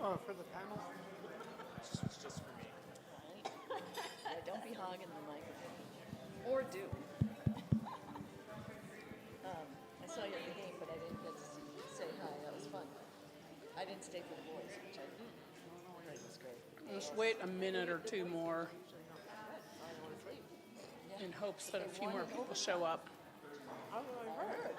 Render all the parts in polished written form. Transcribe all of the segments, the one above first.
For the panel? It's just for me. Yeah, don't be hogging the microphone. Or do. I saw you at the game, but I didn't get to say hi. That was fun. I didn't stay for the boys, which I heard was great. Let's wait a minute or two more in hopes that a few more people show up. I heard.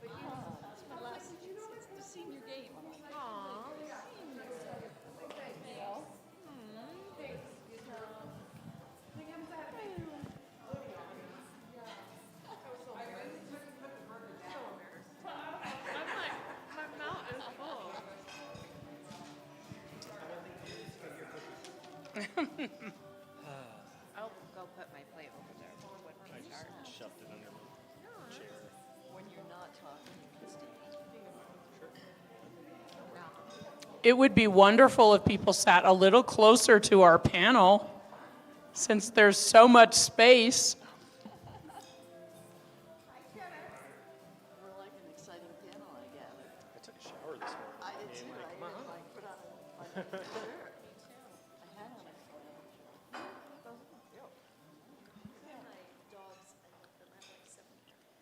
Well, it's my last, it's the senior game. My mouth is full. I'll go put my plate over there when I we start. just shoved it under my chair. When you're not talking, you can stand. It would be wonderful if people sat a little closer to our panel, since there's so much space. We're like an exciting panel, I gather. I took a shower this morning. I did too. Like, I come even on. like put on my shirt. I had on a flannel shirt. Yeah. My dogs, I have like 7 pairs.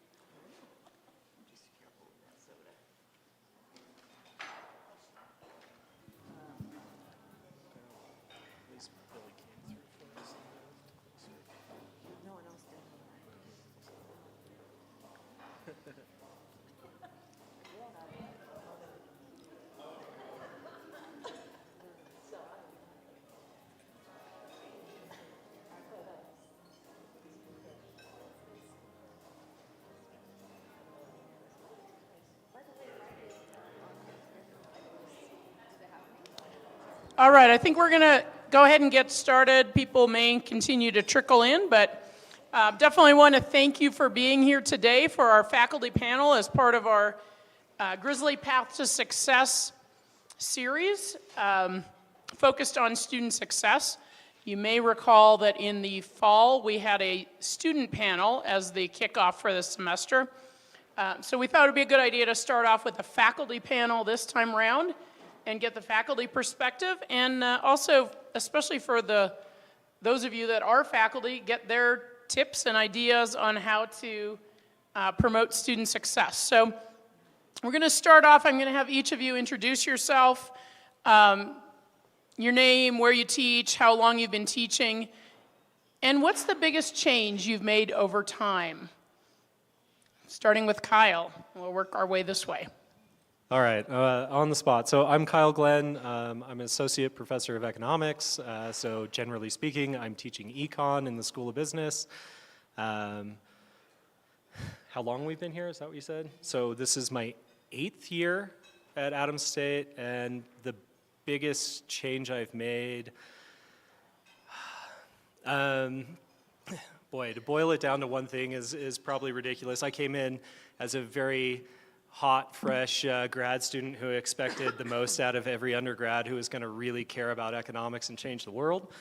Just careful with that soda. At least Billy came through for us. No one else did. All right, I think we're going to go ahead and get started. People may continue to trickle in, but definitely want to thank you for being here today for our faculty panel as part of our Grizzly Path to Success series focused on student success. You may recall that in the fall we had a student panel as the kickoff for the semester. So we thought it would be a good idea to start off with a faculty panel this time around and get the faculty perspective, and also, especially for those of you that are faculty, get their tips and ideas on how to promote student success. So we're going to start off. I'm going to have each of you introduce yourself, your name, where you teach, how long you've been teaching, and what's the biggest change you've made over time? Starting with Kyle. We'll work our way this way. All right, on the spot. So I'm Kyle Glenn. I'm an associate professor of economics. So generally speaking, I'm teaching econ in the School of Business. How long we've been here, is that what you said? So this is my 8th year at Adams State, and the biggest change I've made, boy, to boil it down to one thing is probably ridiculous. I came in as a very hot, fresh grad student who expected the most out of every undergrad who was going to really care about economics and change the world.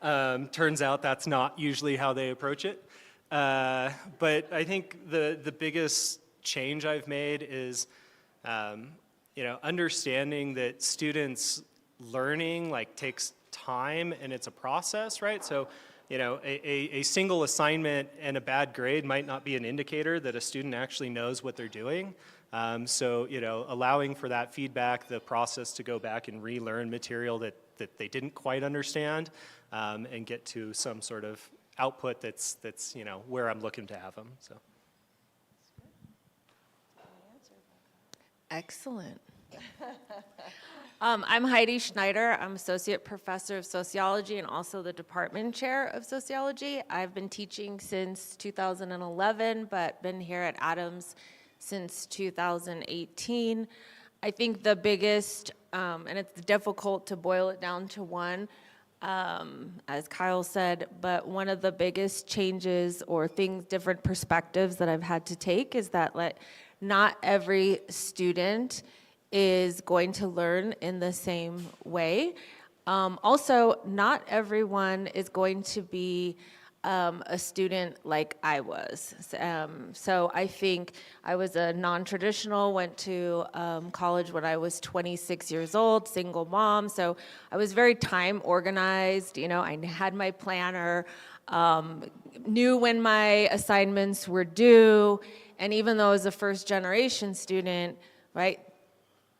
Turns out that's not usually how they approach it. But I think the biggest change I've made is understanding that students learning takes time and it's a process, right? So a single assignment and a bad grade might not be an indicator that a student actually knows what they're doing. So allowing for that feedback, the process to go back and relearn material that they didn't quite understand, and get to some sort of output that's where I'm looking to have them. So. Excellent. I'm Heidi Schneider. I'm Associate Professor of Sociology and also the Department Chair of Sociology. I've been teaching since 2011, but been here at Adams since 2018. I think the biggest, and it's difficult to boil it down to one, as Kyle said, but one of the biggest changes or things, different perspectives that I've had to take is that not every student is going to learn in the same way. Also, not everyone is going to be a student like I was. So I think I was a non-traditional, went to college when I was 26 years old, single mom. So I was very time organized. You know, I had my planner, knew when my assignments were due. And even though I was a first generation student, right,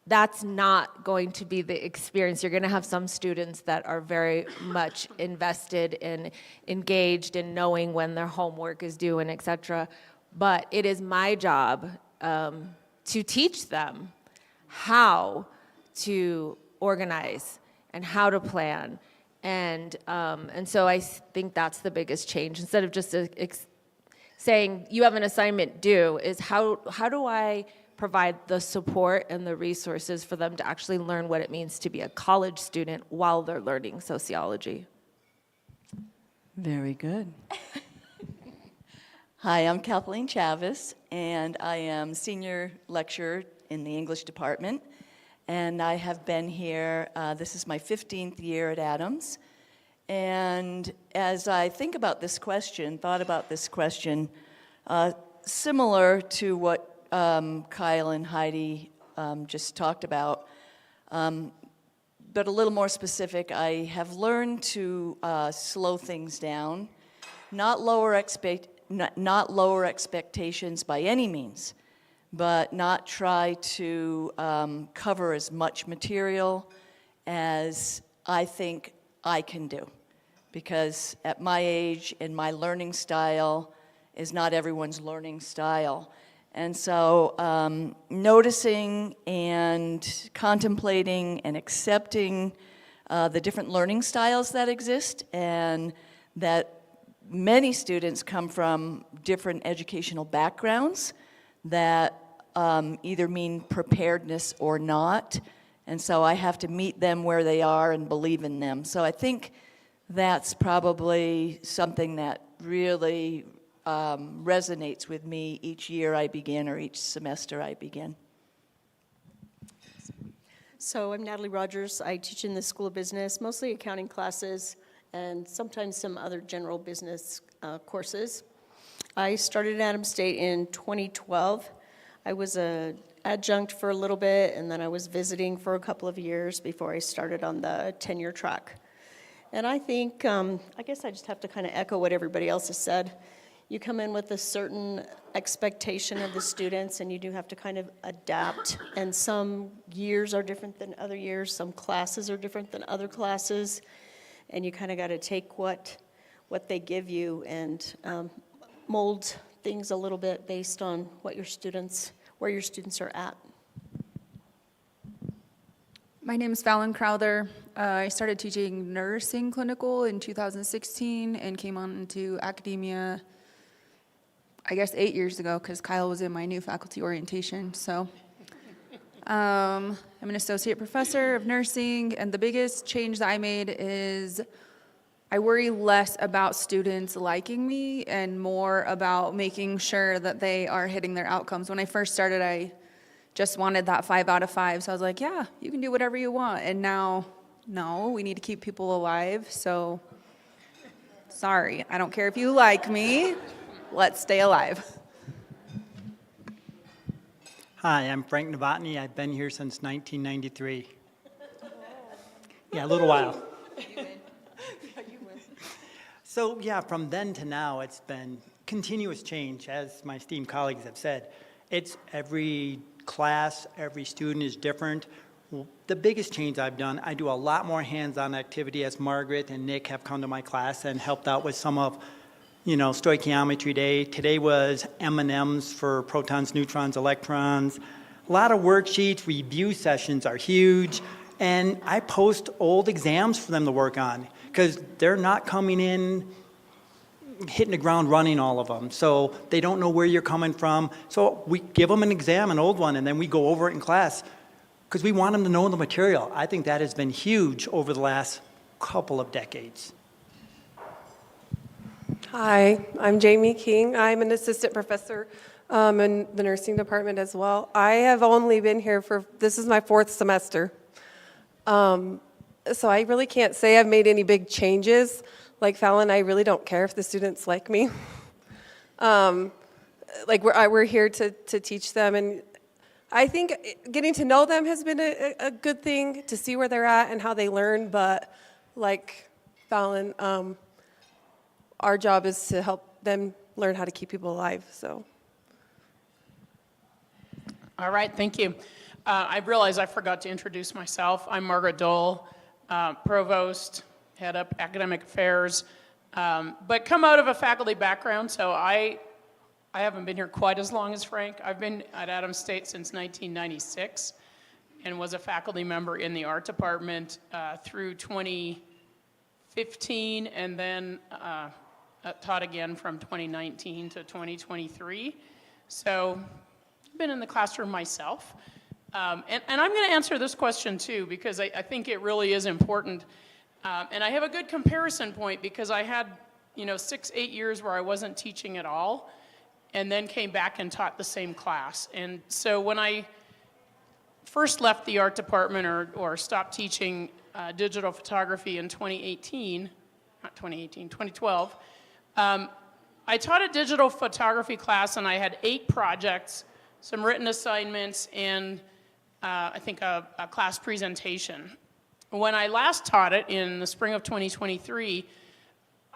that's not going to be the experience. You're going to have some students that are very much invested and engaged in knowing when their homework is due and et cetera. But it is my job to teach them how to organize and how to plan. And so I think that's the biggest change. Instead of just saying you have an assignment due, is how do I provide the support and the resources for them to actually learn what it means to be a college student while they're learning sociology. Very good. Hi, I'm Kathleen Chavis, and I am senior lecturer in the English department. And I have been here, this is my 15th year at Adams. And as I thought about this question, similar to what Kyle and Heidi just talked about, but a little more specific, I have learned to slow things down, not lower expectations by any means, but not try to cover as much material as I think I can do. Because at my age and my learning style is not everyone's learning style. And so noticing and contemplating and accepting the different learning styles that exist, and that many students come from different educational backgrounds that either mean preparedness or not. And so I have to meet them where they are and believe in them. So I think that's probably something that really resonates with me each year I begin or each semester I begin. So I'm Natalie Rogers. I teach in the School of Business, mostly accounting classes and sometimes some other general business courses. I started at Adams State in 2012. I was an adjunct for a little bit, and then I was visiting for a couple of years before I started on the tenure track. And I think, I guess I just have to kind of echo what everybody else has said. You come in with a certain expectation of the students, and you do have to kind of adapt. And some years are different than other years. Some classes are different than other classes. And you kind of got to take what they give you and mold things a little bit based on what where your students are at. My name is Fallon Crowther. I started teaching nursing clinical in 2016 and came on into academia, I guess 8 years ago, because Kyle was in my new faculty orientation. So I'm an associate professor of nursing, and the biggest change that I made is I worry less about students liking me and more about making sure that they are hitting their outcomes. When I first started, I just wanted that 5 out of 5. So I was like, yeah, you can do whatever you want. And now, no, we need to keep people alive. So sorry, I don't care if you like me. Let's stay alive. Hi, I'm Frank Novotny. I've been here since 1993. Yeah, a little while. So yeah, from then to now, it's been continuous change, as my esteemed colleagues have said. It's every class, every student is different. The biggest change I've done, I do a lot more hands-on activity, as Margaret and Nick have come to my class and helped out with some of, stoichiometry day. Today was M&Ms for protons, neutrons, electrons. A lot of worksheets, review sessions are huge. And I post old exams for them to work on, because they're not coming in hitting the ground running, all of them. So they don't know where you're coming from. So we give them an exam, an old one, and then we go over it in class, because we want them to know the material. I think that has been huge over the last couple of decades. Hi, I'm Jamie King. I'm an assistant professor in the nursing department as well. I have only been here this is my 4th semester. So I really can't say I've made any big changes. Like Fallon, I really don't care if the students like me. Like we're here to teach them, and I think getting to know them has been a good thing, to see where they're at and how they learn. But like Fallon, our job is to help them learn how to keep people alive. So. All right, thank you. I realize I forgot to introduce myself. I'm Margaret Dole, Provost, head up academic affairs, but come out of a faculty background, so I haven't been here quite as long as Frank. I've been at Adams State since 1996 and was a faculty member in the art department through 2015, and then taught again from 2019 to 2023. So I've been in the classroom myself. And I'm going to answer this question too, because I think it really is important. And I have a good comparison point because I had, 6-8 years where I wasn't teaching at all, and then came back and taught the same class. And so when I first left the art department or stopped teaching digital photography in 2012, I taught a digital photography class, and I had 8 projects, some written assignments, and I think a class presentation. When I last taught it in the spring of 2023,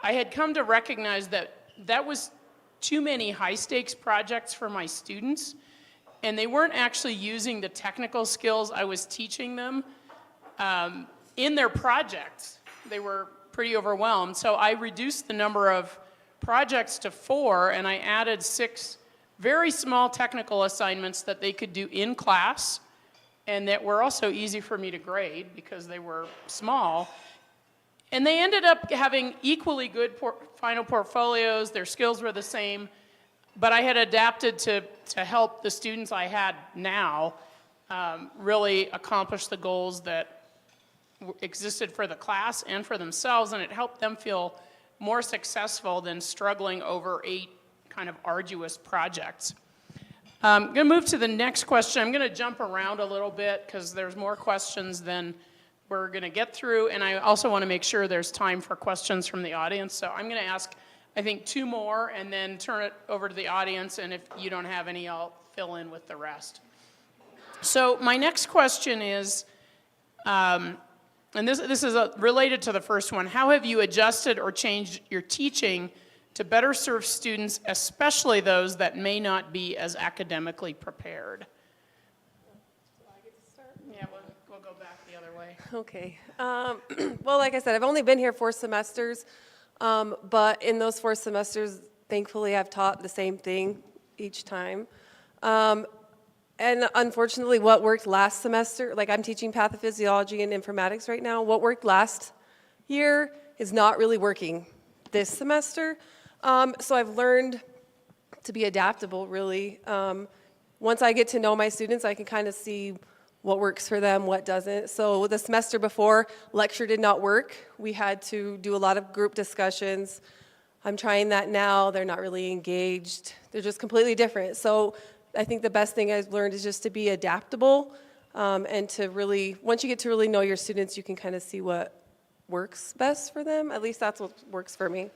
I had come to recognize that was too many high-stakes projects for my students, and they weren't actually using the technical skills I was teaching them in their projects. They were pretty overwhelmed, so I reduced the number of projects to 4, and I added 6 very small technical assignments that they could do in class, and that were also easy for me to grade because they were small. And they ended up having equally good final portfolios. Their skills were the same, but I had adapted to help the students I had now really accomplish the goals that existed for the class and for themselves, and it helped them feel more successful than struggling over 8 kind of arduous projects. I'm going to move to the next question. I'm going to jump around a little bit because there's more questions than we're going to get through, and I also want to make sure there's time for questions from the audience. So I'm going to ask, I think, 2 more and then turn it over to the audience, and if you don't have any, I'll fill in with the rest. So my next question is, and this is related to the first one, how have you adjusted or changed your teaching to better serve students, especially those that may not be as academically prepared? Yeah, we'll go back the other way. Okay. Well, like I said, I've only been here 4 semesters, but in those 4 semesters, thankfully, I've taught the same thing each time. And unfortunately, what worked last semester, like I'm teaching pathophysiology and informatics right now, what worked last year is not really working this semester. So I've learned to be adaptable, really. Once I get to know my students, I can kind of see what works for them, what doesn't. So the semester before, lecture did not work. We had to do a lot of group discussions. I'm trying that now. They're not really engaged. They're just completely different. So I think the best thing I've learned is just to be adaptable and to really, once you get to really know your students, you can kind of see what works best for them. At least that's what works for me.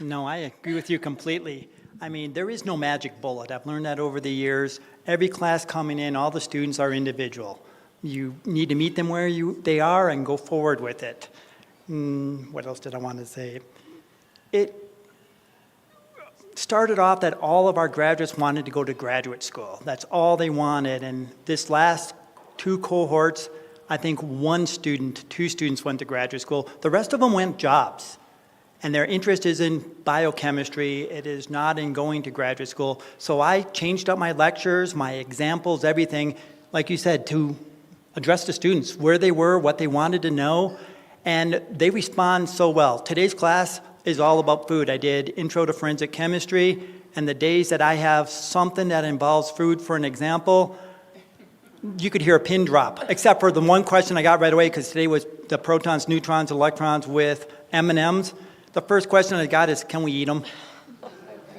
No, I agree with you completely. I mean, there is no magic bullet. I've learned that over the years. Every class coming in, all the students are individual. You need to meet them where they are and go forward with it. What else did I want to say? It started off that all of our graduates wanted to go to graduate school. That's all they wanted. And this last 2 cohorts, I think 2 students went to graduate school. The rest of them went jobs. And their interest is in biochemistry. It is not in going to graduate school. So I changed up my lectures, my examples, everything, like you said, to address the students, where they were, what they wanted to know, and they respond so well. Today's class is all about food. I did Intro to Forensic Chemistry, and the days that I have something that involves food for an example, you could hear a pin drop, except for the one question I got right away, because today was the protons, neutrons, electrons with M&Ms. The first question I got is, can we eat them?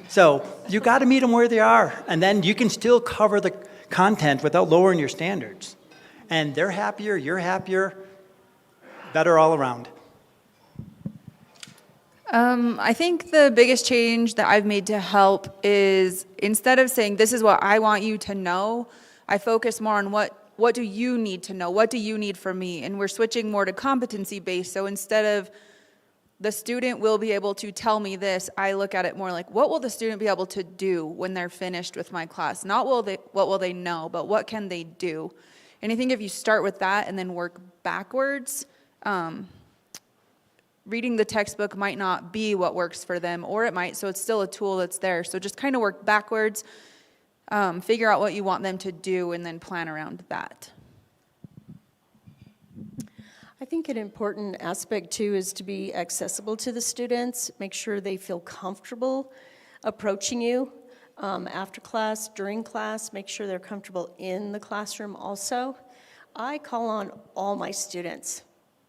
So you got to meet them where they are, and then you can still cover the content without lowering your standards. and they're happier, you're happier, better all around. I think the biggest change that I've made to help is instead of saying, this is what I want you to know, I focus more on what do you need to know? What do you need from me? And we're switching more to competency-based. So instead of the student will be able to tell me this, I look at it more like, what will the student be able to do when they're finished with my class? Not what will they know, but what can they do? And I think if you start with that and then work backwards, reading the textbook might not be what works for them, or it might, so it's still a tool that's there. So just kind of work backwards, figure out what you want them to do, and then plan around that. I think an important aspect too is to be accessible to the students, make sure they feel comfortable approaching you after class, during class, make sure they're comfortable in the classroom also. I call on all my students,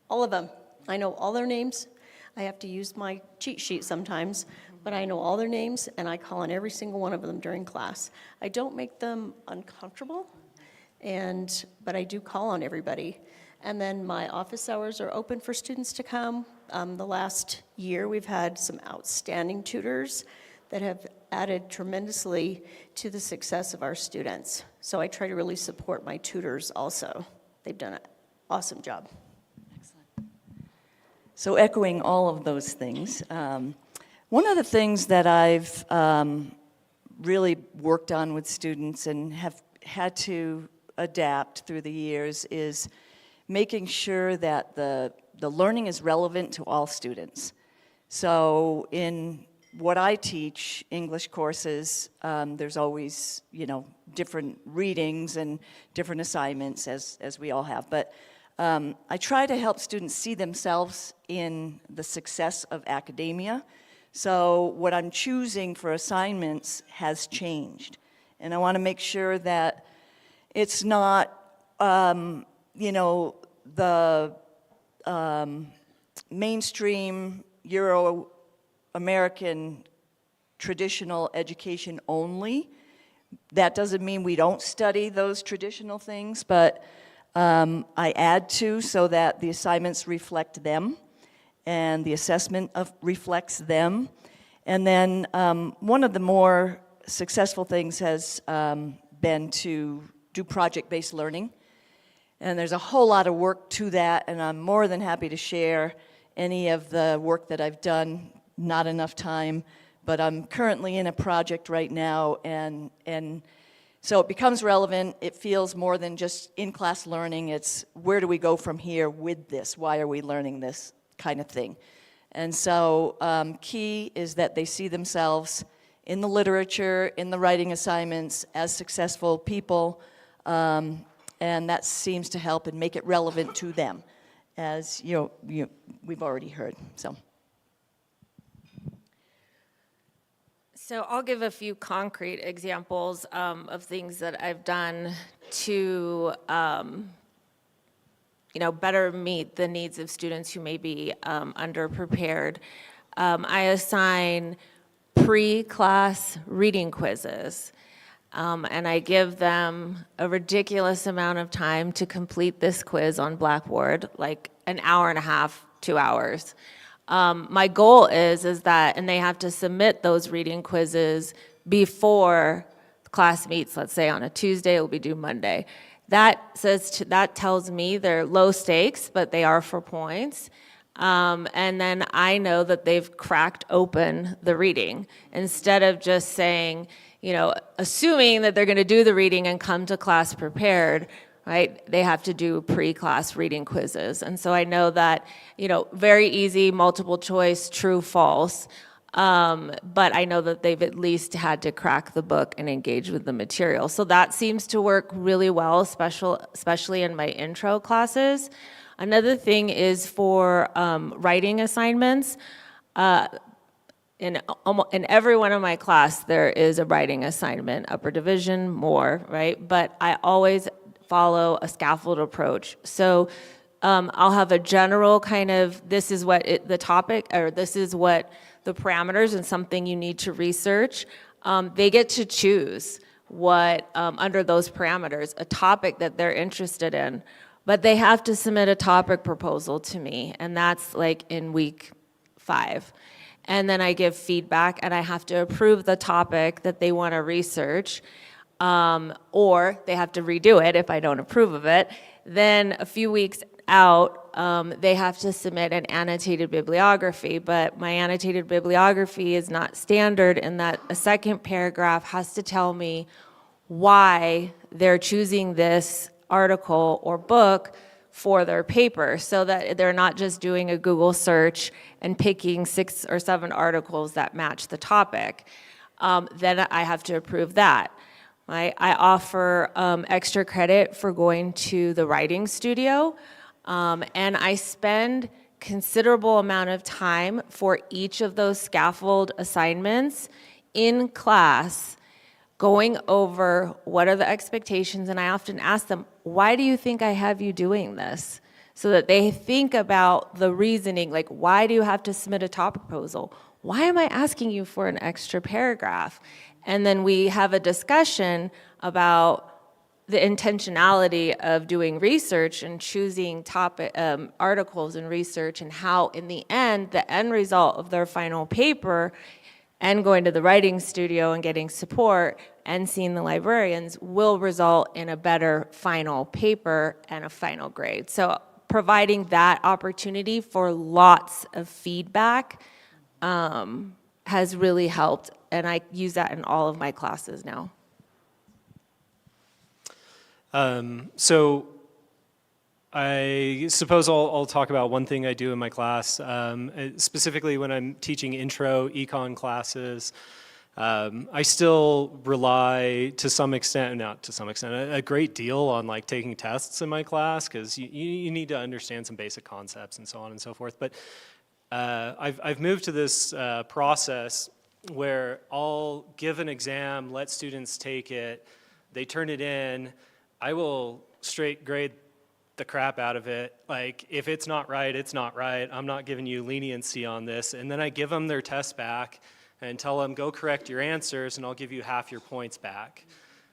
all of them. I know all their names. I have to use my cheat sheet sometimes, but I know all their names, and I call on every single one of them during class. I don't make them uncomfortable, but I do call on everybody. And then my office hours are open for students to come. The last year, we've had some outstanding tutors that have added tremendously to the success of our students. So I try to really support my tutors also. They've done an awesome job. So echoing all of those things, one of the things that I've really worked on with students and have had to adapt through the years is making sure that the learning is relevant to all students. So in what I teach, English courses, there's always, different readings and different assignments as we all have. But I try to help students see themselves in the success of academia. So what I'm choosing for assignments has changed. And I want to make sure that it's not, the mainstream Euro-American traditional education only. That doesn't mean we don't study those traditional things, but I add to so that the assignments reflect them and the assessment reflects them. And then one of the more successful things has been to do project-based learning. And there's a whole lot of work to that, and I'm more than happy to share any of the work that I've done. Not enough time, but I'm currently in a project right now, and so it becomes relevant. It feels more than just in-class learning. It's where do we go from here with this? Why are we learning this kind of thing? And so key is that they see themselves in the literature, in the writing assignments as successful people, and that seems to help and make it relevant to them, as we've already heard. So I'll give a few concrete examples of things that I've done to, better meet the needs of students who may be underprepared. I assign pre-class reading quizzes. And I give them a ridiculous amount of time to complete this quiz on Blackboard, like an hour and a half, 2 hours. My goal is that, and they have to submit those reading quizzes before class meets, let's say on a Tuesday, it will be due Monday. That tells me they're low stakes, but they are for points. And then I know that they've cracked open the reading instead of just saying, assuming that they're going to do the reading and come to class prepared, right? They have to do pre-class reading quizzes. And so I know that, very easy, multiple choice, true, false. But I know that they've at least had to crack the book and engage with the material. So that seems to work really well, especially in my intro classes. Another thing is for writing assignments. In every one of my class, there is a writing assignment, upper division, more, right? But I always follow a scaffold approach. So I'll have a general kind of, this is what the topic, or this is what the parameters and something you need to research. They get to choose what, under those parameters, a topic that they're interested in. But they have to submit a topic proposal to me, and that's like in week 5. And then I give feedback, and I have to approve the topic that they want to research, or they have to redo it if I don't approve of it. Then a few weeks out, they have to submit an annotated bibliography, but my annotated bibliography is not standard in that a second paragraph has to tell me why they're choosing this article or book for their paper, so that they're not just doing a Google search and picking 6 or 7 articles that match the topic. Then I have to approve that. I offer extra credit for going to the writing studio, and I spend considerable amount of time for each of those scaffold assignments in class, going over what are the expectations, and I often ask them, why do you think I have you doing this? So that they think about the reasoning, like, why do you have to submit a topic proposal? Why am I asking you for an extra paragraph? And then we have a discussion about the intentionality of doing research and choosing topic articles and research, and how, in the end result of their final paper and going to the writing studio and getting support and seeing the librarians will result in a better final paper and a final grade. So providing that opportunity for lots of feedback has really helped, and I use that in all of my classes now. So I suppose I'll talk about one thing I do in my class, specifically when I'm teaching intro econ classes. I still rely to some extent, not to some extent, a great deal on like taking tests in my class, because you need to understand some basic concepts and so on and so forth. But I've moved to this process where I'll give an exam, let students take it, they turn it in, I will straight grade the crap out of it. Like, if it's not right, it's not right. I'm not giving you leniency on this. And then I give them their test back and tell them, go correct your answers, and I'll give you half your points back.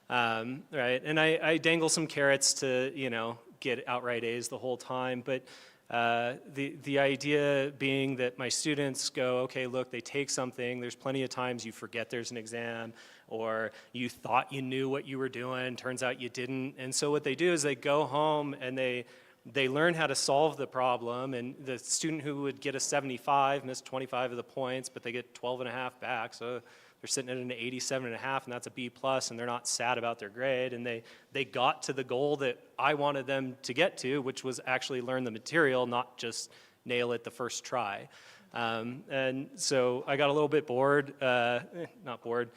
Right? And I dangle some carrots to, get outright A's the whole time. But the idea being that my students go, okay, look, they take something. There's plenty of times you forget there's an exam, or you thought you knew what you were doing, turns out you didn't. And so what they do is they go home and they learn how to solve the problem, and the student who would get a 75 missed 25 of the points, but they get 12 and a half back, so they're sitting at an 87 and a half, and that's a B+, and they're not sad about their grade, and they got to the goal that I wanted them to get to, which was actually learn the material, not just nail it the first try. And so I got a little bit bored, bored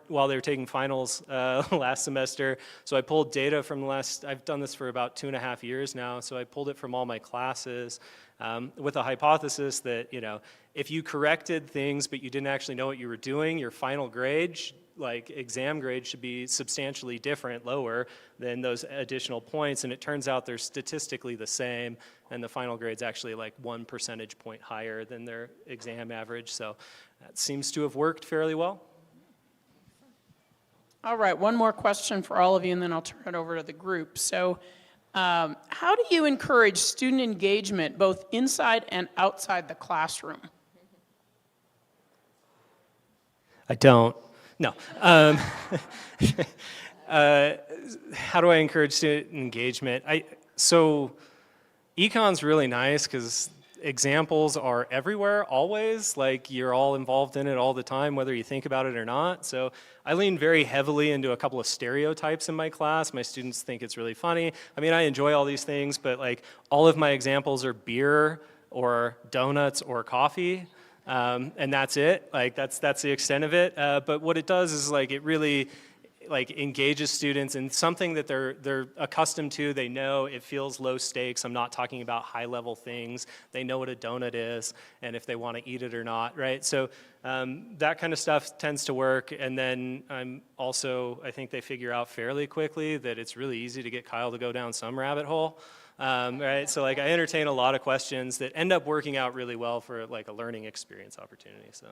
while they were taking finals last semester. So I pulled data from I've done this for about 2.5 years now, so I pulled it from all my classes with a hypothesis that, if you corrected things but you didn't actually know what you were doing, your final grade, like exam grade, should be substantially different, lower than those additional points. And it turns out they're statistically the same, and the final grade's actually like 1 percentage point higher than their exam average. So that seems to have worked fairly well. All right, one more question for all of you, and then I'll turn it over to the group. So how do you encourage student engagement both inside and outside the classroom? I don't. No. How do I encourage student engagement? So econ's really nice because examples are everywhere, always. Like, you're all involved in it all the time, whether you think about it or not. So I lean very heavily into a couple of stereotypes in my class. My students think it's really funny. I mean, I enjoy all these things, but like, all of my examples are beer or donuts or coffee. And that's it. Like, that's the extent of it. But what it does is, like, it really engages students in something that they're accustomed to. They know it feels low stakes. I'm not talking about high level things. They know what a donut is and if they want to eat it or not, right? So that kind of stuff tends to work. And then I think they figure out fairly quickly that it's really easy to get Kyle to go down some rabbit hole. Right? So like, I entertain a lot of questions that end up working out really well for like a learning experience opportunity. So.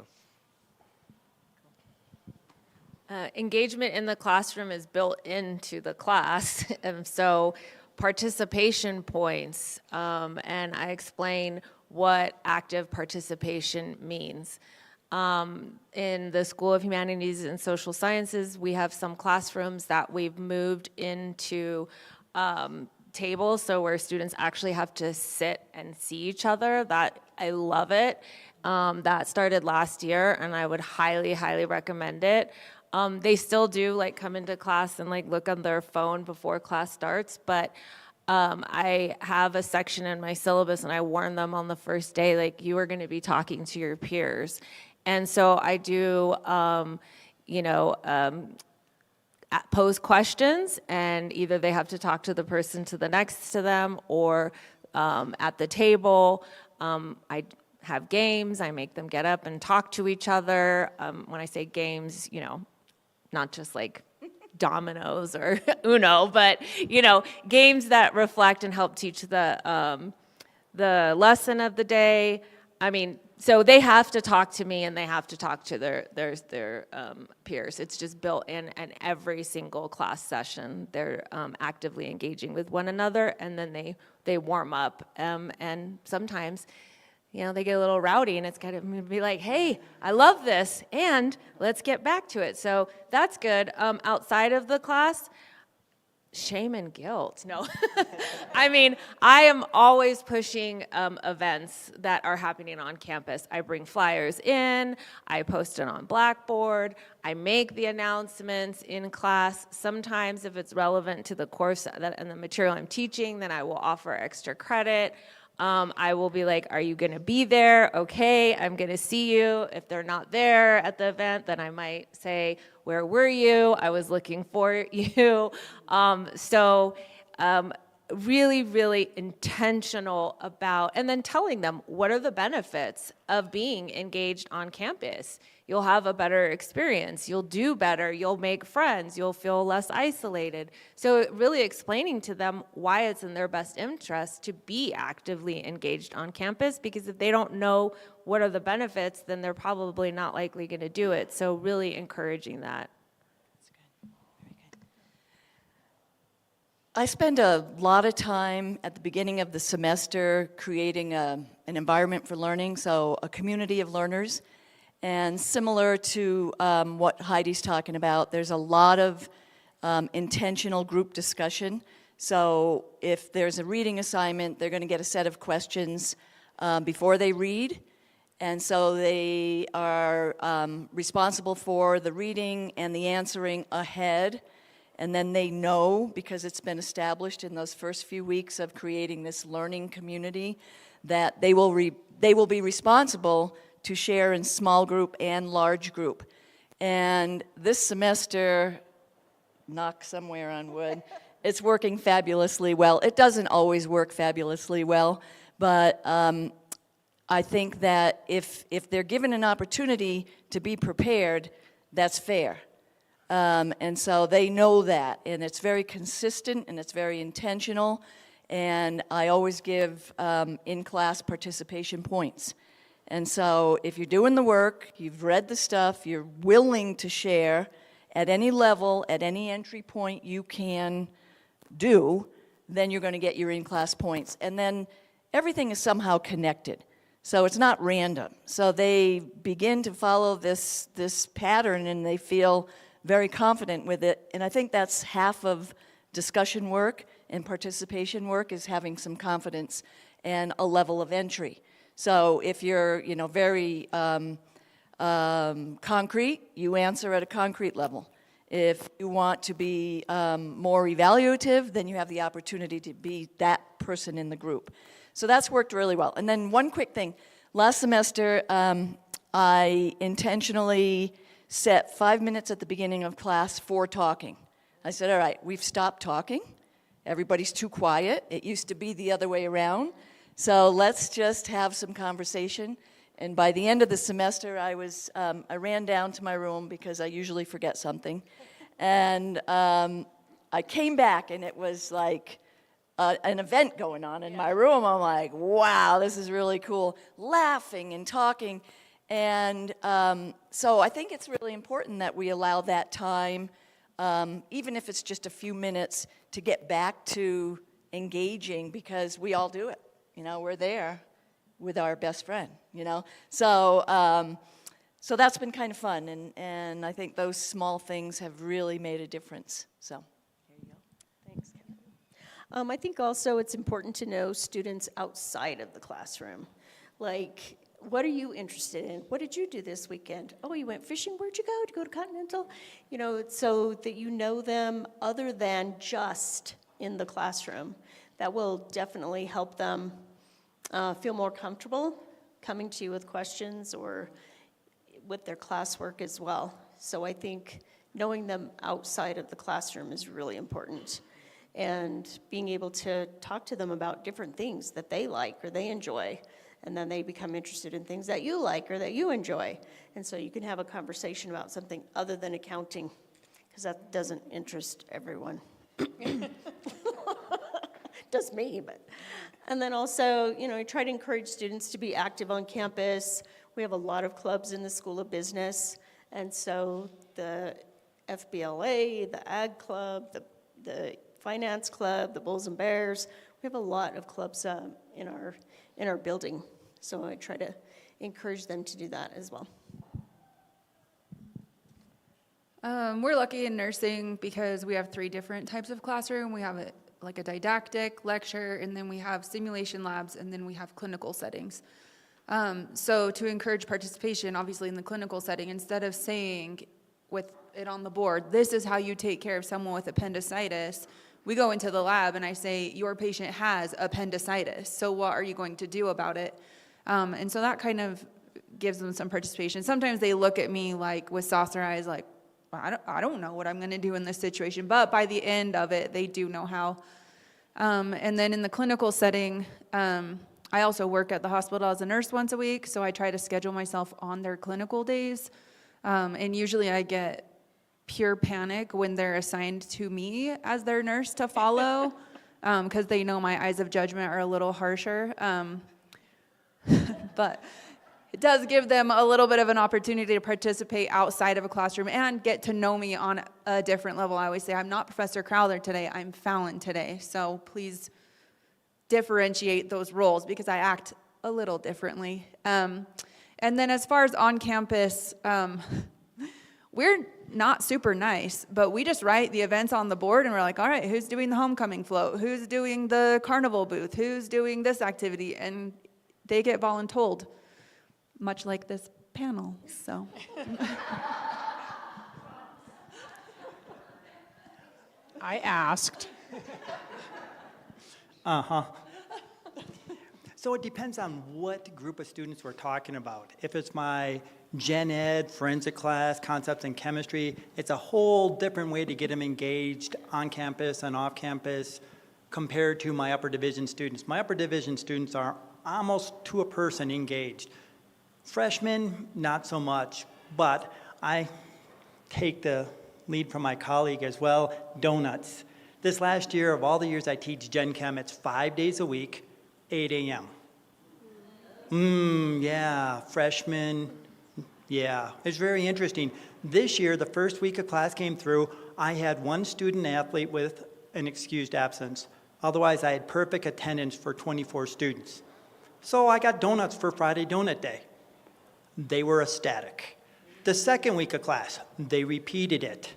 Engagement in the classroom is built into the class, and so participation points, and I explain what active participation means. In the School of Humanities and Social Sciences, we have some classrooms that we've moved into tables, so where students actually have to sit and see each other. That, I love it. That started last year, and I would highly, highly recommend it. They still do like come into class and like look on their phone before class starts, but I have a section in my syllabus and I warn them on the first day, like, you are going to be talking to your peers. And so I do, pose questions, and either they have to talk to the person to the next to them or at the table. I have games. I make them get up and talk to each other. When I say games, not just like dominoes or Uno, but games that reflect and help teach the lesson of the day. I mean, so they have to talk to me and they have to talk to their peers. It's just built in, and every single class session, they're actively engaging with one another, and then they warm up, and sometimes they get a little rowdy, and it's got to be like, hey, I love this, and let's get back to it. So that's good. Outside of the class, shame and guilt. No. I mean, I am always pushing events that are happening on campus. I bring flyers in, I post it on Blackboard, I make the announcements in class. Sometimes if it's relevant to the course and the material I'm teaching, then I will offer extra credit. I will be like, are you going to be there? Okay, I'm going to see you. If they're not there at the event, then I might say, where were you? I was looking for you. Really, really intentional about, and then telling them what are the benefits of being engaged on campus. You'll have a better experience, you'll do better, you'll make friends, you'll feel less isolated. So really explaining to them why it's in their best interest to be actively engaged on campus, because if they don't know what are the benefits, then they're probably not likely going to do it. So really encouraging that. I spend a lot of time at the beginning of the semester creating an environment for learning, so a community of learners. And similar to what Heidi's talking about, there's a lot of intentional group discussion. So if there's a reading assignment, they're going to get a set of questions before they read. And so they are responsible for the reading and the answering ahead. And then they know, because it's been established in those first few weeks of creating this learning community, that they will be responsible to share in small group and large group. And this semester, knock somewhere on wood, it's working fabulously well. It doesn't always work fabulously well, but I think that if they're given an opportunity to be prepared, that's fair. And so they know that, and it's very consistent and it's very intentional, and I always give in-class participation points. And so if you're doing the work, you've read the stuff, you're willing to share at any level, at any entry point you can do, then you're going to get your in-class points. And then everything is somehow connected. So it's not random. So they begin to follow this pattern, and they feel very confident with it. And I think that's half of discussion work and participation work, is having some confidence and a level of entry. So if you're, very concrete, you answer at a concrete level. If you want to be more evaluative, then you have the opportunity to be that person in the group. So that's worked really well. And then one quick thing. Last semester, I intentionally set 5 minutes at the beginning of class for talking. I said, all right, we've stopped talking. Everybody's too quiet. It used to be the other way around. So let's just have some conversation. And by the end of the semester, I ran down to my room because I usually forget something. And I came back, and it was like an event going on in my room. I'm like, wow, this is really cool. Laughing and talking. And so I think it's really important that we allow that time, even if it's just a few minutes, to get back to engaging, because we all do it. You know, we're there with our best friend, you know. So that's been kind of fun, and I think those small things have really made a difference. So there you go. Thanks. I think also it's important to know students outside of the classroom. Like, what are you interested in? What did you do this weekend? Oh, you went fishing? Where'd you go? Did you go to Continental? You know, so that you know them other than just in the classroom. That will definitely help them feel more comfortable coming to you with questions or with their classwork as well. So I think knowing them outside of the classroom is really important. And being able to talk to them about different things that they like or they enjoy. And then they become interested in things that you like or that you enjoy. And so you can have a conversation about something other than accounting, because that doesn't interest everyone. Does me, but. And then also, you know, I try to encourage students to be active on campus. We have a lot of clubs in the School of Business, and so the FBLA, the Ag Club, the Finance Club, the Bulls and Bears, we have a lot of clubs in our building. So I try to encourage them to do that as well. We're lucky in nursing because we have 3 different types of classroom. We have like a didactic, lecture, and then we have simulation labs, and then we have clinical settings. So to encourage participation, obviously in the clinical setting, instead of saying with it on the board, this is how you take care of someone with appendicitis, we go into the lab and I say, your patient has appendicitis, so what are you going to do about it? And so that kind of gives them some participation. Sometimes they look at me like with saucer eyes, like, well, I don't know what I'm going to do in this situation, but by the end of it, they do know how. And then in the clinical setting, I also work at the hospital as a nurse once a week, so I try to schedule myself on their clinical days. And usually I get pure panic when they're assigned to me as their nurse to follow, because they know my eyes of judgment are a little harsher. But it does give them a little bit of an opportunity to participate outside of a classroom and get to know me on a different level. I always say, I'm not Professor Crowther today, I'm Fallon today. So please differentiate those roles because I act a little differently. And then as far as on campus, we're not super nice, but we just write the events on the board and we're like, all right, who's doing the homecoming float? Who's doing the carnival booth? Who's doing this activity? And they get voluntold, much like this panel, so. I asked. So it depends on what group of students we're talking about. If it's my gen ed, forensic class, concepts in chemistry, it's a whole different way to get them engaged on campus and off campus compared to my upper division students. My upper division students are almost to a person engaged. Freshmen, not so much, but I take the lead from my colleague as well, donuts. This last year, of all the years I teach Gen Chem, it's 5 days a week, 8 a.m. Yeah, freshmen, yeah. It's very interesting. This year, the first week of class came through, I had 1 student athlete with an excused absence. Otherwise, I had perfect attendance for 24 students. So I got donuts for Friday Donut Day. They were ecstatic. The second week of class, they repeated it.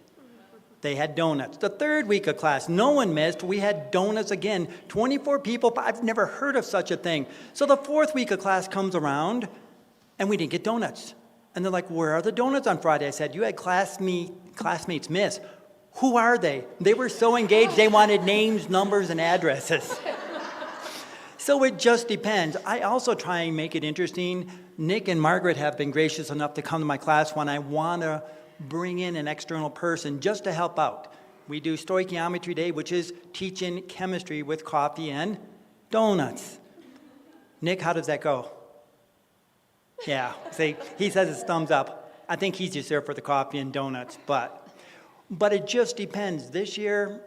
They had donuts. The third week of class, no one missed. We had donuts again. 24 people, I've never heard of such a thing. So the fourth week of class comes around, and we didn't get donuts. And they're like, where are the donuts on Friday? I said, you had classmates miss. Who are they? They were so engaged, they wanted names, numbers, and addresses. So it just depends. I also try and make it interesting. Nick and Margaret have been gracious enough to come to my class when I want to bring in an external person just to help out. We do stoichiometry day, which is teaching chemistry with coffee and donuts. Nick, how does that go? Yeah, see, he says it's thumbs up. I think he's just there for the coffee and donuts, but it just depends. This year,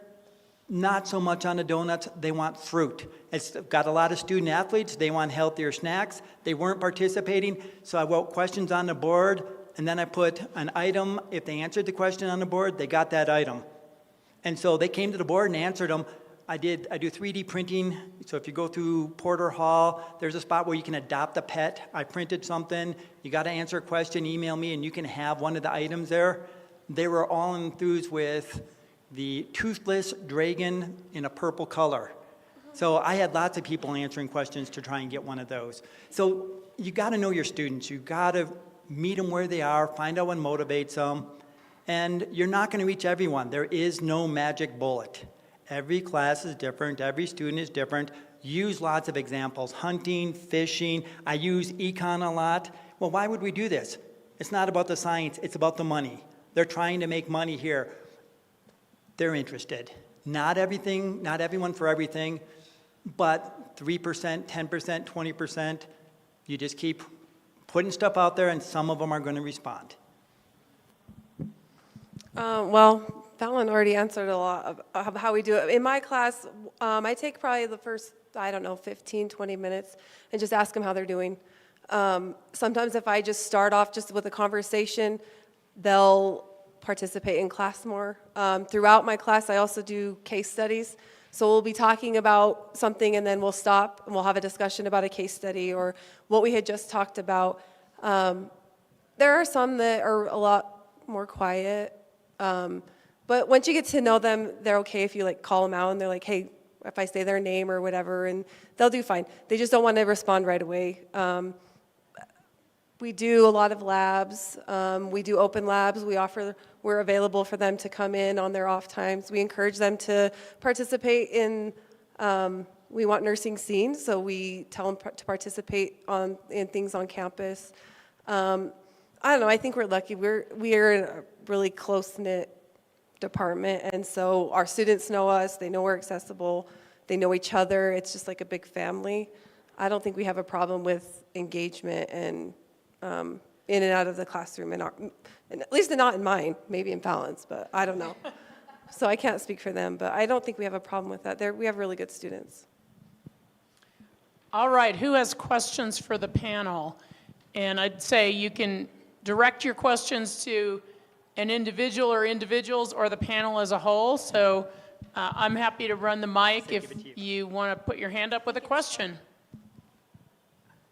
Not so much on the donuts, they want fruit. It's got a lot of student athletes, they want healthier snacks. They weren't participating, so I wrote questions on the board, and then I put an item. If they answered the question on the board, they got that item. And so they came to the board and answered them. I do 3D printing, so if you go through Porter Hall, there's a spot where you can adopt a pet. I printed something, you got to answer a question, email me, and you can have one of the items there. They were all enthused with the toothless dragon in a purple color. So I had lots of people answering questions to try and get one of those. So you got to know your students. You got to meet them where they are, find out what motivates them. And you're not going to reach everyone. There is no magic bullet. Every class is different. Every student is different. Use lots of examples. Hunting, fishing. I use econ a lot. Well, why would we do this? It's not about the science. It's about the money. They're trying to make money here. They're interested. Not everything, not everyone for everything, but 3%, 10%, 20%. You just keep putting stuff out there, and some of them are going to respond. Well, Fallon already answered a lot of how we do it. In my class, I take probably the first, 15, 20 minutes and just ask them how they're doing. Sometimes if I just start off just with a conversation, they'll participate in class more. Throughout my class, I also do case studies. So we'll be talking about something and then we'll stop and we'll have a discussion about a case study or what we had just talked about. There are some that are a lot more quiet. But once you get to know them, they're okay if you call them out and they're like, hey, if I say their name or whatever, and they'll do fine. They just don't want to respond right away. We do a lot of labs. We do open labs. We're available for them to come in on their off times. We encourage them to participate in, we want nursing scenes, so we tell them to participate in things on campus. I don't know, I think we're lucky. We are in a really close-knit department, and so our students know us, they know we're accessible, they know each other. It's just like a big family. I don't think we have a problem with engagement and in and out of the classroom, and at least not in mine, maybe in Fallon's, but I don't know. So I can't speak for them, but I don't think we have a problem with that. We have really good students. All right, who has questions for the panel? And I'd say you can direct your questions to an individual or individuals or the panel as a whole. So I'm happy to run the mic if you want to put your hand up with a question.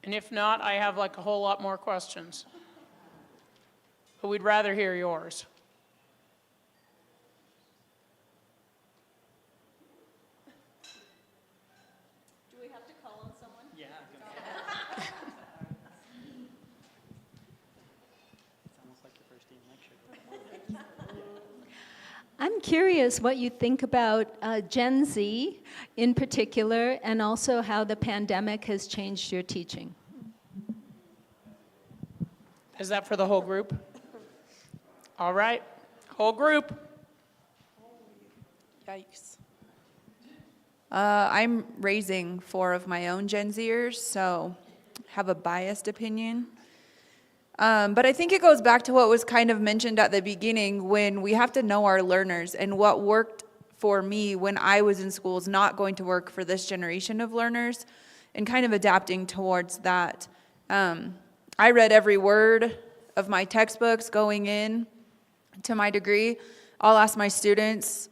And if not, I have a whole lot more questions. But we'd rather hear yours. Do we have to call on someone? Yeah. It's almost like your first day lecture. I'm curious what you think about Gen Z in particular, and also how the pandemic has changed your teaching. Is that for the whole group? All right, whole group. Yikes. I'm raising 4 of my own Gen Zers, so have a biased opinion. But I think it goes back to what was kind of mentioned at the beginning, when we have to know our learners, and what worked for me when I was in school is not going to work for this generation of learners, and kind of adapting towards that. I read every word of my textbooks going in to my degree. I'll ask my students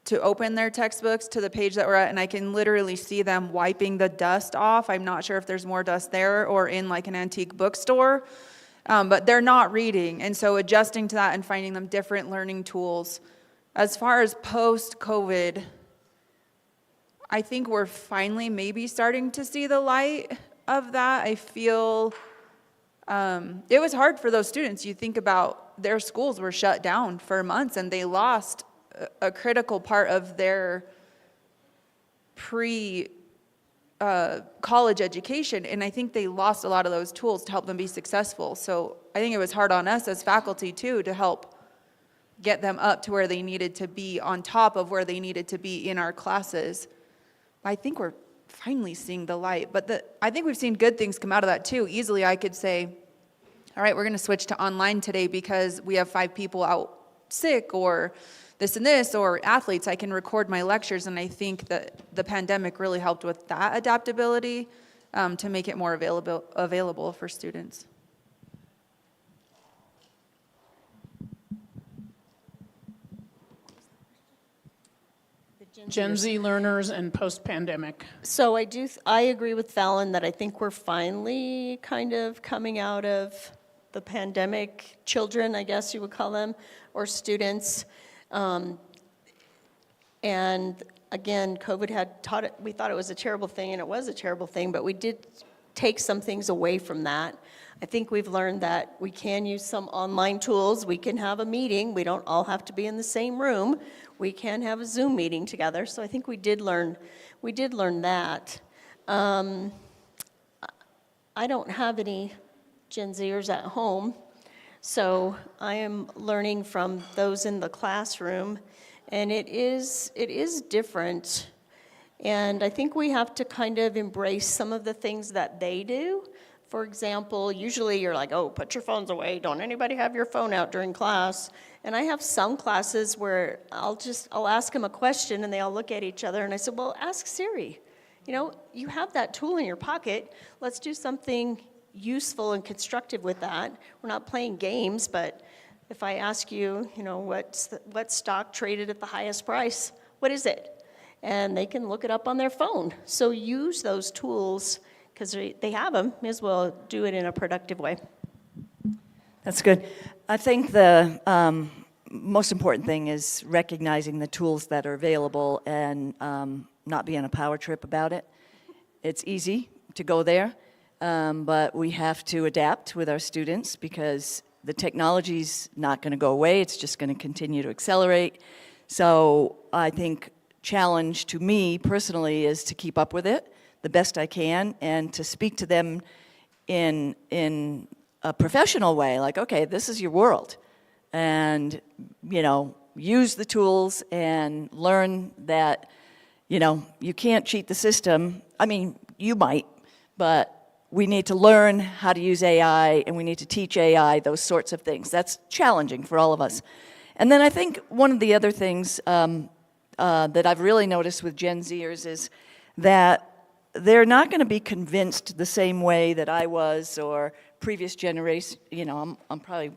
to open their textbooks to the page that we're at, and I can literally see them wiping the dust off. I'm not sure if there's more dust there or in an antique bookstore, but they're not reading. And so adjusting to that and finding them different learning tools. As far as post-COVID, I think we're finally maybe starting to see the light of that. I feel it was hard for those students. You think about their schools were shut down for months, and they lost a critical part of their college education, and I think they lost a lot of those tools to help them be successful. So I think it was hard on us as faculty too to help get them up to where they needed to be, on top of where they needed to be in our classes. I think we're finally seeing the light, but I think we've seen good things come out of that too. Easily I could say, all right, we're going to switch to online today because we have 5 people out sick, or this and this, or athletes, I can record my lectures, and I think that the pandemic really helped with that adaptability to make it more available for students. Gen Z learners and post-pandemic. So I agree with Fallon that I think we're finally kind of coming out of the pandemic. Children, I guess you would call them, or students. And again, COVID had taught it, we thought it was a terrible thing, and it was a terrible thing, but we did take some things away from that. I think we've learned that we can use some online tools. We can have a meeting. We don't all have to be in the same room. We can have a Zoom meeting together. So I think we did learn that. I don't have any Gen Zers at home, so I am learning from those in the classroom, and it is different. And I think we have to kind of embrace some of the things that they do. For example, usually you're like, oh, put your phones away. Don't anybody have your phone out during class. And I have some classes where I'll ask them a question and they all look at each other and I said, well, ask Siri. You know, you have that tool in your pocket. Let's do something useful and constructive with that. We're not playing games, but if I ask you, you know, what stock traded at the highest price, what is it? And they can look it up on their phone. So use those tools because they have them. May as well do it in a productive way. That's good. I think the most important thing is recognizing the tools that are available and not being a power trip about it. It's easy to go there, but we have to adapt with our students because the technology's not going to go away. It's just going to continue to accelerate. So I think challenge to me personally is to keep up with it the best I can and to speak to them in a professional way, like, okay, this is your world, and, you know, use the tools and learn that, you know, you can't cheat the system. I mean, you might, but we need to learn how to use AI, and we need to teach AI, those sorts of things. That's challenging for all of us. And then I think one of the other things that I've really noticed with Gen Zers is that they're not going to be convinced the same way that I was or previous generation. You know, I'm probably,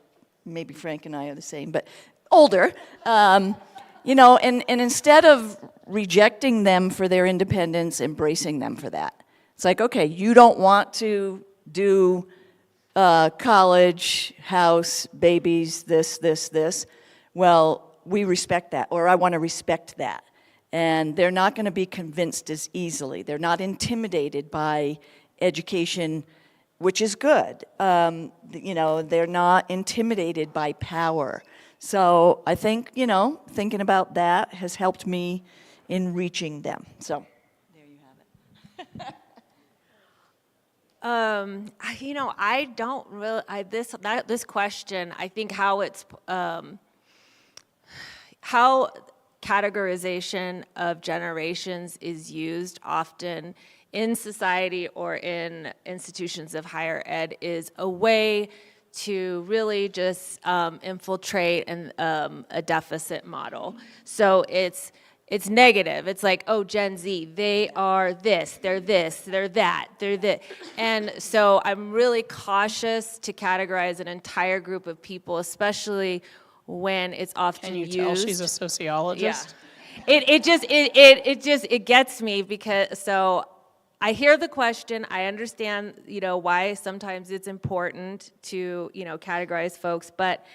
maybe Frank and I are the same, but older. You know, and instead of rejecting them for their independence, embracing them for that. It's like, okay, you don't want to do college, house, babies, this. Well, we respect that, or I want to respect that. And they're not going to be convinced as easily. They're not intimidated by education, which is good. You know, they're not intimidated by power. So I think, you know, thinking about that has helped me in reaching them. So there you have it. You know, I don't really, this question, I think how categorization of generations is used often in society or in institutions of higher ed is a way to really just infiltrate a deficit model. So it's negative. It's like, oh, Gen Z, they are this, they're that, they're this. And so I'm really cautious to categorize an entire group of people, especially when it's often Can you used. tell she's a sociologist? Yeah. It gets me because, so I hear the question, I understand, you know, why sometimes it's important to, you know, categorize folks, but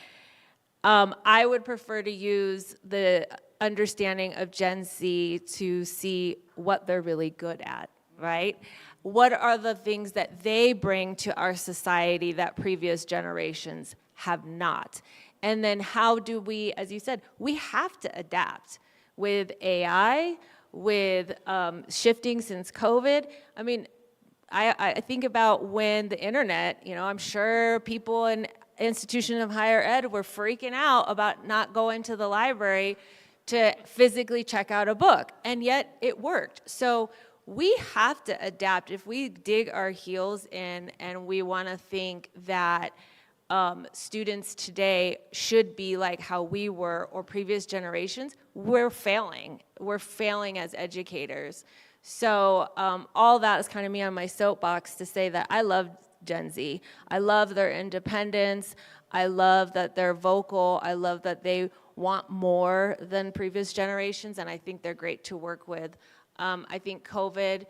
I would prefer to use the understanding of Gen Z to see what they're really good at, right? What are the things that they bring to our society that previous generations have not? And then how do we, as you said, we have to adapt with AI, with shifting since COVID. I mean, I think about when the internet, you know, I'm sure people in institutions of higher ed were freaking out about not going to the library to physically check out a book, and yet it worked. So we have to adapt. If we dig our heels in and we want to think that students today should be like how we were or previous generations, we're failing. We're failing as educators. So all that is kind of me on my soapbox to say that I love Gen Z. I love their independence. I love that they're vocal. I love that they want more than previous generations, and I think they're great to work with. I think COVID,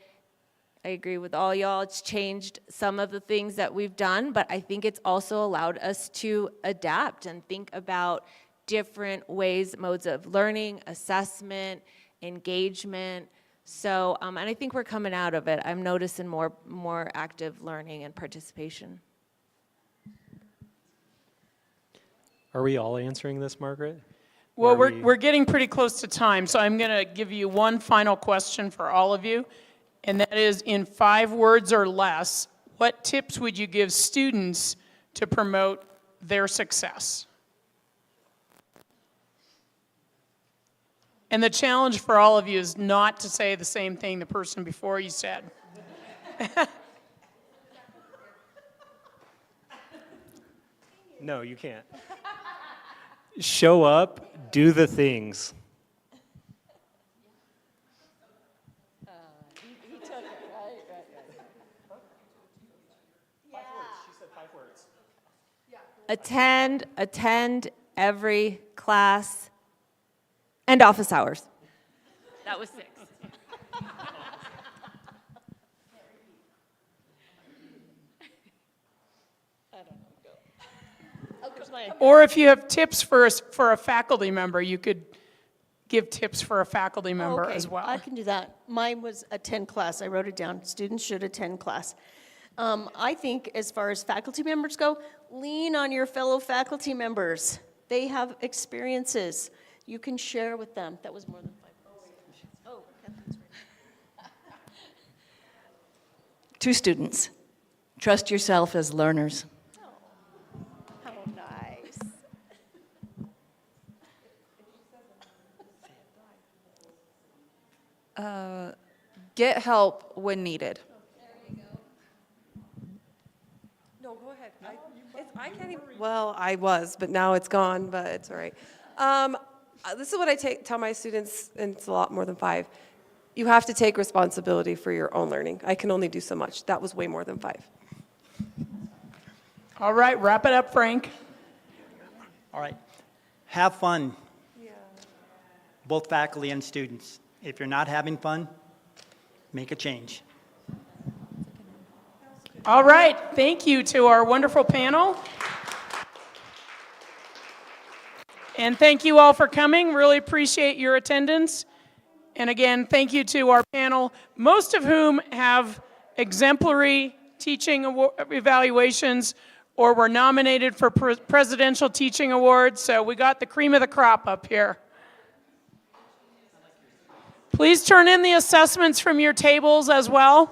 I agree with all y'all, it's changed some of the things that we've done, but I think it's also allowed us to adapt and think about different ways, modes of learning, assessment, engagement. So, and I think we're coming out of it. I'm noticing more active learning and participation. Are we all answering this, Margaret? Well, Or are we're getting pretty close to time, so I'm going to give you one final question for all of you, and that is, in 5 words or less, what tips would you give students to promote their success? And the challenge for all of you is not to say the same thing the person before you said. No, you can't. Show up, do the things. He took it, right? She said 5 words. Attend every class and office hours. That was 6. Or if you have tips for a faculty member, you could give tips for a faculty member Okay, as well. I can do that. Mine was attend class. I wrote it down. Students should attend class. I think as far as faculty members go, lean on your fellow faculty members. They have experiences. You can share with them. That was more than 5 words. Oh, Catherine's right. To students, trust yourself as learners. How nice. Get help when needed. No, go ahead. I can't even, well, I was, but now it's gone, but it's all right. This is what I tell my students, and it's a lot more than 5. You have to take responsibility for your own learning. I can only do so much. That was way more than 5. All right, wrap it up, Frank. All right. Have fun. Yeah. Both faculty and students. If you're not having fun, make a change. All right, thank you to our wonderful panel. And thank you all for coming. Really appreciate your attendance. And again, thank you to our panel, most of whom have exemplary teaching evaluations or were nominated for Presidential Teaching Awards. So we got the cream of the crop up here. Please turn in the assessments from your tables as well.